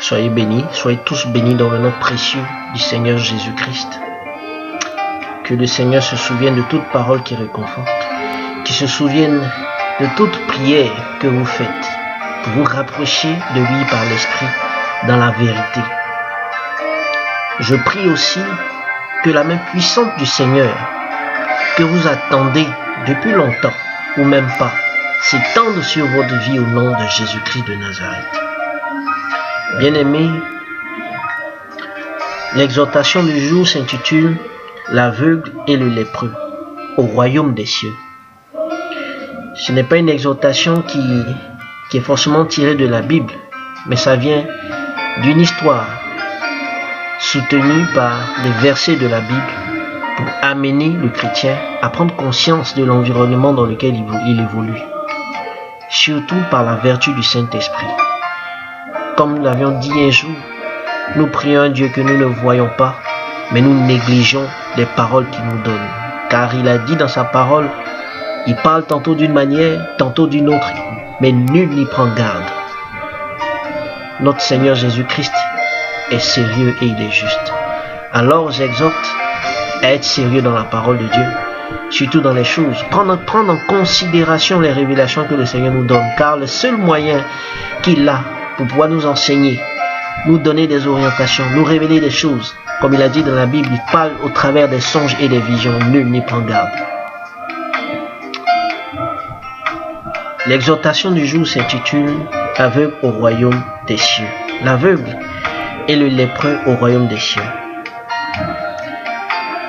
Soyez bénis, soyez tous bénis dans le nom précieux du Seigneur Jésus-Christ. Que le Seigneur se souvienne de toute parole qui réconforte, qu'il se souvienne de toute prière que vous faites pour vous rapprocher de lui par l'Esprit dans la vérité. Je prie aussi que la main puissante du Seigneur que vous attendez depuis longtemps ou même pas s'étende sur votre vie au nom de Jésus-Christ de Nazareth. Bien-aimés, l'exhortation du jour s'intitule « L'aveugle et le lépreux au royaume des cieux ». Ce n'est pas une exhortation qui est forcément tirée de la Bible, mais ça vient d'une histoire soutenue par des versets de la Bible pour amener le chrétien à prendre conscience de l'environnement dans lequel il évolue, surtout par la vertu du Saint-Esprit. Comme nous l'avions dit un jour, nous prions un Dieu que nous ne voyons pas, mais nous négligeons les paroles qu'il nous donne. Car il a dit dans sa parole, il parle tantôt d'une manière, tantôt d'une autre, mais nul n'y prend garde. Notre Seigneur Jésus-Christ est sérieux et il est juste. Alors j'exhorte à être sérieux dans la parole de Dieu, surtout dans les choses. Prendre en considération les révélations que le Seigneur nous donne, car le seul moyen qu'il a pour pouvoir nous enseigner, nous donner des orientations, nous révéler des choses. Comme il a dit dans la Bible, il parle au travers des songes et des visions. Nul n'y prend garde. L'exhortation du jour s'intitule « Aveugle au royaume des cieux ». L'aveugle et le lépreux au royaume des cieux.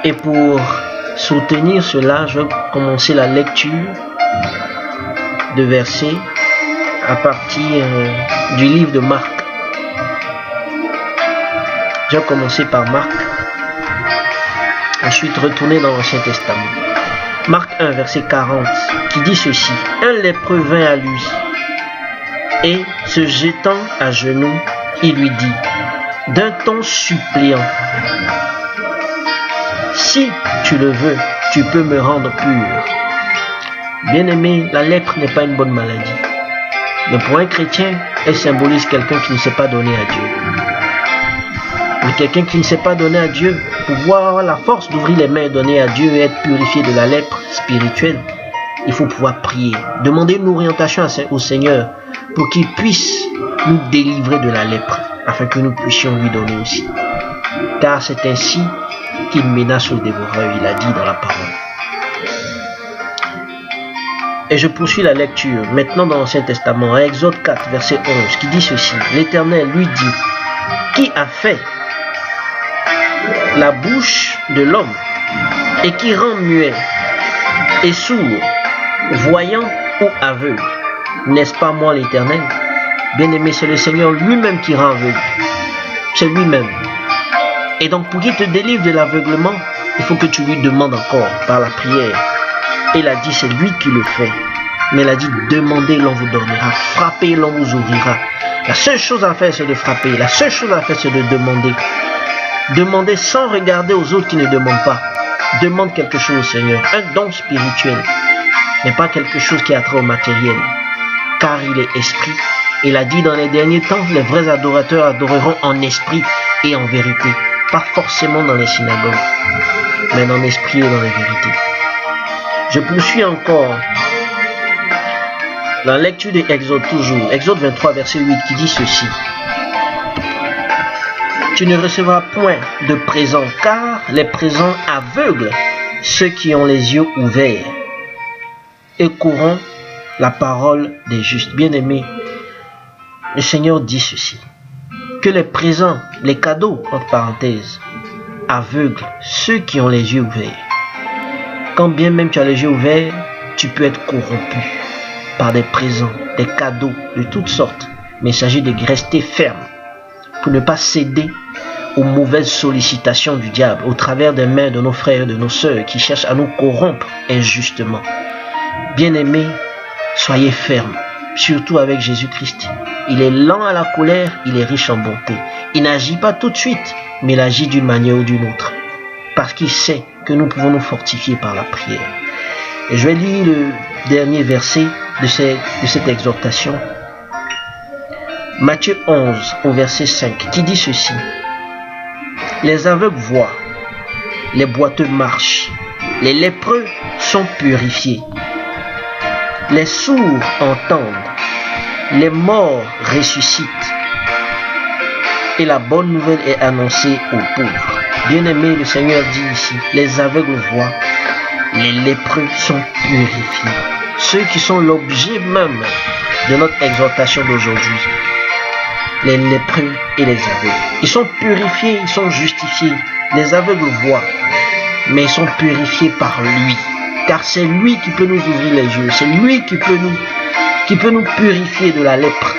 Et pour soutenir cela, je vais commencer la lecture de versets à partir du livre de Marc. Je vais commencer par Marc, ensuite retourner dans l'Ancien Testament. Marc 1, verset 40, qui dit ceci: un lépreux vint à lui, et se jetant à genoux, il lui dit, d'un ton suppliant, si tu le veux, tu peux me rendre pur. Bien-aimé, la lèpre n'est pas une bonne maladie. Mais pour un chrétien, elle symbolise quelqu'un qui ne s'est pas donné à Dieu. Mais quelqu'un qui ne s'est pas donné à Dieu, pour avoir la force d'ouvrir les mains et donner à Dieu et être purifié de la lèpre spirituelle, il faut pouvoir prier. Demander une orientation au Seigneur pour qu'il puisse nous délivrer de la lèpre, afin que nous puissions lui donner aussi. Car c'est ainsi qu'il menace le dévoreur, il a dit dans la parole. Et je poursuis la lecture maintenant dans l'Ancien Testament, à Exode 4, verset 11, qui dit ceci: l'Éternel lui dit, qui a fait la bouche de l'homme et qui rend muet et sourd, voyant ou aveugle? N'est-ce pas moi l'Éternel? Bien-aimé, c'est le Seigneur lui-même qui rend aveugle. C'est lui-même. Et donc pour qu'il te délivre de l'aveuglement, il faut que tu lui demandes encore par la prière. Il a dit, c'est lui qui le fait. Mais il a dit, demandez, l'on vous donnera. Frappez, l'on vous ouvrira. La seule chose à faire, c'est de frapper. La seule chose à faire, c'est de demander. Demandez sans regarder aux autres qui ne demandent pas. Demande quelque chose au Seigneur. Un don spirituel, mais pas quelque chose qui a trait au matériel. Car il est esprit. Il a dit, dans les derniers temps, les vrais adorateurs adoreront en esprit et en vérité. Pas forcément dans les synagogues, mais dans l'esprit et dans la vérité. Je poursuis encore la lecture de Exode toujours. Exode 23, verset 8, qui dit ceci: tu ne recevras point de présent, car les présents aveuglent ceux qui ont les yeux ouverts et courront la parole des justes. Bien-aimés, le Seigneur dit ceci: que les présents, les cadeaux, entre parenthèses, aveuglent ceux qui ont les yeux ouverts. Quand bien même tu as les yeux ouverts, tu peux être corrompu par des présents, des cadeaux de toutes sortes. Mais il s'agit de rester ferme pour ne pas céder aux mauvaises sollicitations du diable au travers des mains de nos frères et de nos sœurs qui cherchent à nous corrompre injustement. Bien-aimés, Soyez fermes, surtout avec Jésus-Christ. Il est lent à la colère, il est riche en bonté. Il n'agit pas tout de suite, mais il agit d'une manière ou d'une autre. Parce qu'il sait que nous pouvons nous fortifier par la prière. Et je vais lire le dernier verset de cette exhortation. Matthieu 11, au verset 5, qui dit ceci. Les aveugles voient, les boiteux marchent, les lépreux sont purifiés, les sourds entendent, les morts ressuscitent, et la bonne nouvelle est annoncée aux pauvres. Bien-aimé, le Seigneur dit ici, les aveugles voient, les lépreux sont purifiés. Ceux qui sont l'objet même de notre exhortation d'aujourd'hui, les lépreux et les aveugles. Ils sont purifiés, ils sont justifiés. Les aveugles voient, mais ils sont purifiés par lui. Car c'est lui qui peut nous ouvrir les yeux. C'est lui qui peut nous purifier de la lèpre.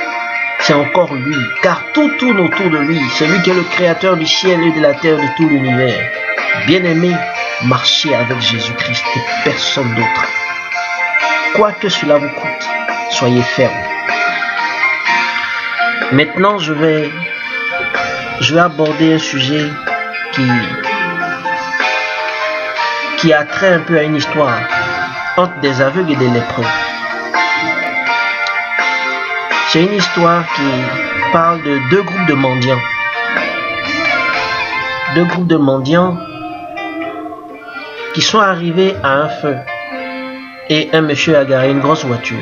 C'est encore lui. Car tout tourne autour de lui. C'est lui qui est le créateur du ciel et de la terre, de tout l'univers. Bien-aimé, marchez avec Jésus-Christ et personne d'autre. Quoi que cela vous coûte, soyez fermes. Maintenant, je vais aborder un sujet qui a trait un peu à une histoire entre des aveugles et des lépreux. C'est une histoire qui parle de deux groupes de mendiants. Deux groupes de mendiants qui sont arrivés à un feu et un monsieur a garé une grosse voiture.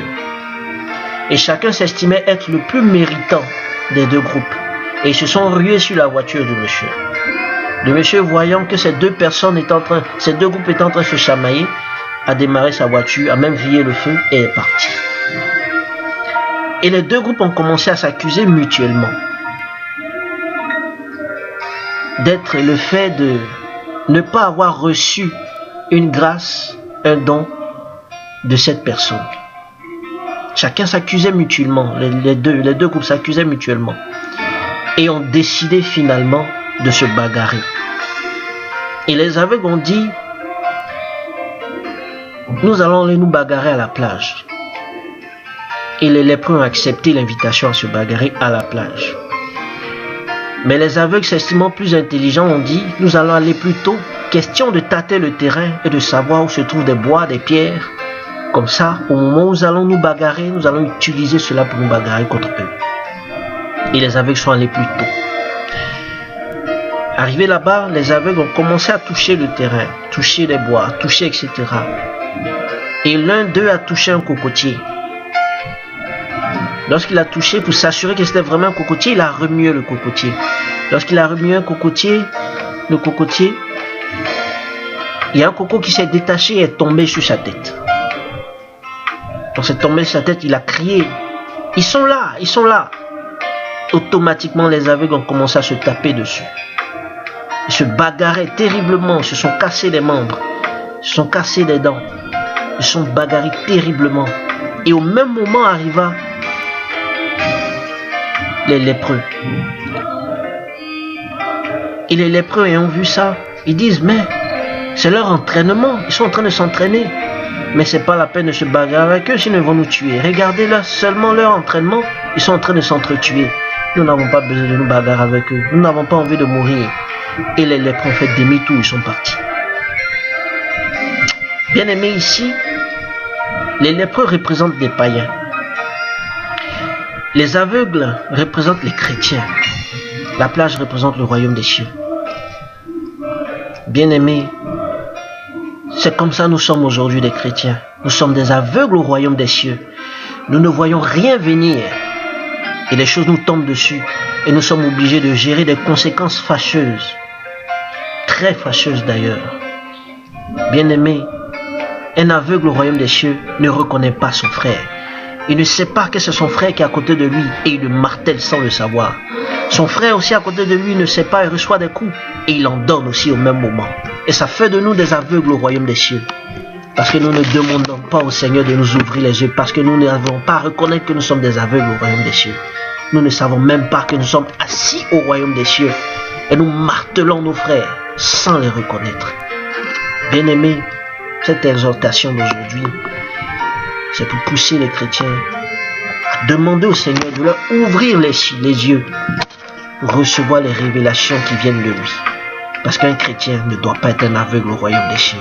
Et chacun s'estimait être le plus méritant des deux groupes. Et ils se sont rués sur la voiture du monsieur. Le monsieur, voyant que ces deux groupes étaient en train de se chamailler, a démarré sa voiture, a même vrillé le feu et est parti. Et les deux groupes ont commencé à s'accuser mutuellement d'être le fait de ne pas avoir reçu une grâce, un don de cette personne. Chacun s'accusait mutuellement, les deux groupes s'accusaient mutuellement et ont décidé finalement de se bagarrer. Et les aveugles ont dit, nous allons aller nous bagarrer à la plage. Et les lépreux ont accepté l'invitation à se bagarrer à la plage. Mais les aveugles s'estimant plus intelligents ont dit, nous allons aller plus tôt, question de tâter le terrain et de savoir où se trouvent des bois, des pierres. Comme ça, au moment où nous allons nous bagarrer, nous allons utiliser cela pour nous bagarrer contre eux. Et les aveugles sont allés plus tôt. Arrivés là-bas, les aveugles ont commencé à toucher le terrain, toucher les bois, toucher etc. Et l'un d'eux a touché un cocotier. Lorsqu'il a touché, pour s'assurer que c'était vraiment un cocotier, il a remué le cocotier. Lorsqu'il a remué le cocotier, il y a un coco qui s'est détaché et est tombé sur sa tête. Quand c'est tombé sur sa tête, il a crié, ils sont là, ils sont là. Automatiquement, les aveugles ont commencé à se taper dessus. Ils se bagarraient terriblement, ils se sont cassés les membres, ils se sont cassés les dents, ils se sont bagarrés terriblement. Et au même moment arriva les lépreux. Et les lépreux ayant vu ça, ils disent, mais c'est leur entraînement, ils sont en train de s'entraîner. Mais c'est pas la peine de se bagarrer avec eux, sinon ils vont nous tuer. Regardez-là, seulement leur entraînement, ils sont en train de s'entretuer. Nous n'avons pas besoin de nous bagarrer avec eux. Nous n'avons pas envie de mourir. Et les lépreux ont fait demi-tour, ils sont partis. Bien aimé, ici, les lépreux représentent des païens. Les aveugles représentent les chrétiens. La plage représente le royaume des cieux. Bien aimé, c'est comme ça nous sommes aujourd'hui des chrétiens. Nous sommes des aveugles au royaume des cieux. Nous ne voyons rien venir. Et les choses nous tombent dessus. Et nous sommes obligés de gérer des conséquences fâcheuses. Très fâcheuses d'ailleurs. Bien-aimé, un aveugle au royaume des cieux ne reconnaît pas son frère. Il ne sait pas que c'est son frère qui est à côté de lui et il le martèle sans le savoir. Son frère aussi à côté de lui ne sait pas, il reçoit des coups et il en donne aussi au même moment. Et ça fait de nous des aveugles au royaume des cieux. Parce que nous ne demandons pas au Seigneur de nous ouvrir les yeux, parce que nous n'avons pas à reconnaître que nous sommes des aveugles au royaume des cieux. Nous ne savons même pas que nous sommes assis au royaume des cieux et nous martelons nos frères sans les reconnaître. Bien-aimés, cette exhortation d'aujourd'hui c'est pour pousser les chrétiens à demander au Seigneur de leur ouvrir les yeux pour recevoir les révélations qui viennent de lui. Parce qu'un chrétien ne doit pas être un aveugle au royaume des cieux.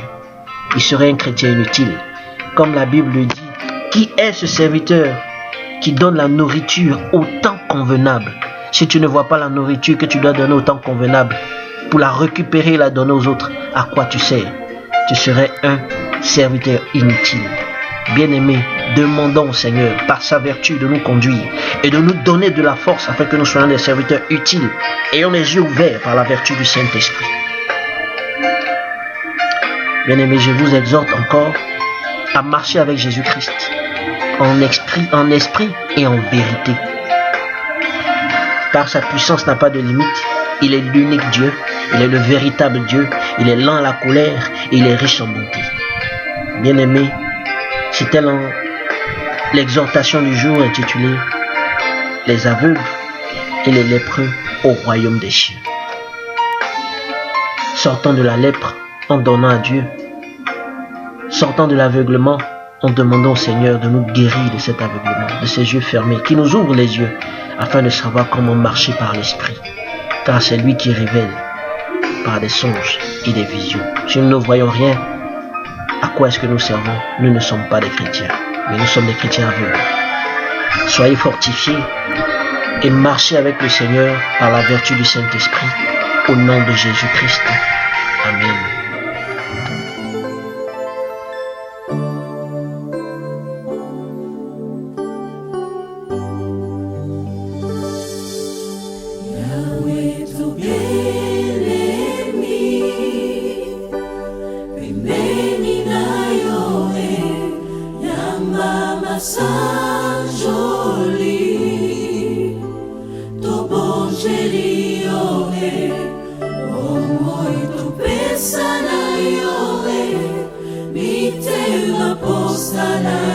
Il serait un chrétien inutile. Comme la Bible le dit, qui est ce serviteur qui donne la nourriture au temps convenable? Si tu ne vois pas la nourriture que tu dois donner au temps convenable, pour la récupérer et la donner aux autres, à quoi tu sers? Tu serais un serviteur inutile. Bien-aimés, demandons au Seigneur, par sa vertu, de nous conduire et de nous donner de la force afin que nous soyons des serviteurs utiles, ayant les yeux ouverts par la vertu du Saint-Esprit. Bien-aimés, je vous exhorte encore à marcher avec Jésus-Christ en esprit et en vérité. Car sa puissance n'a pas de limite. Il est l'unique Dieu, il est le véritable Dieu, il est lent à la colère et il est riche en bonté. Bien-aimés, c'était l'exhortation du jour intitulée « Les aveugles et les lépreux au royaume des cieux ». Sortant de la lèpre en donnant à Dieu, sortant de l'aveuglement en demandant au Seigneur de nous guérir de cet aveuglement, de ces yeux fermés, qui nous ouvre les yeux afin de savoir comment marcher par l'Esprit. Car c'est lui qui révèle par des songes et des visions. Si nous ne voyons rien, à quoi est-ce que nous servons? Nous ne sommes pas des chrétiens, mais nous sommes des chrétiens aveugles. Soyez fortifiés et marchez avec le Seigneur par la vertu du Saint-Esprit, au nom de Jésus-Christ. Amen. Sana